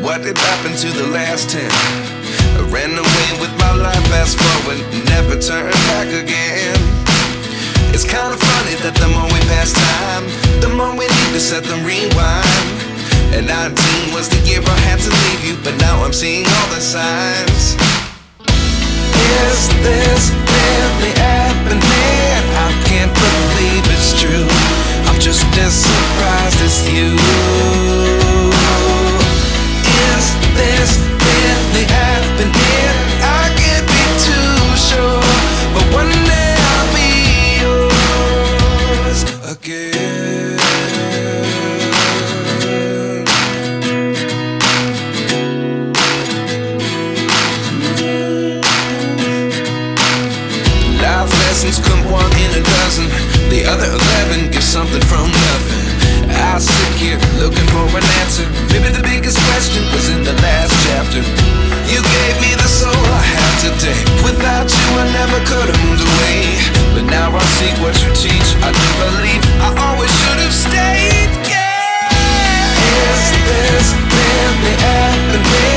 what did happen to the last 10? I ran away with my life, fast forward, never turn back again. It's kind of funny that the more we pass time, the more we need to set them rewind. And 19 was the year I had to leave you, but now I'm seeing all the signs. Is this really happening? I can't believe it's true. I'm just as surprised as you. Is this really happening? I can't be too sure, but one day I'll be yours again. Life lessons come one in a dozen. The other 11 get something from nothing. I sit here looking for an answer. Maybe the biggest question was in the last chapter. You gave me the soul I have today. Without you I never could have moved away. But now I see what you teach. I do believe I always should have stayed. Yeah. Is this really happening?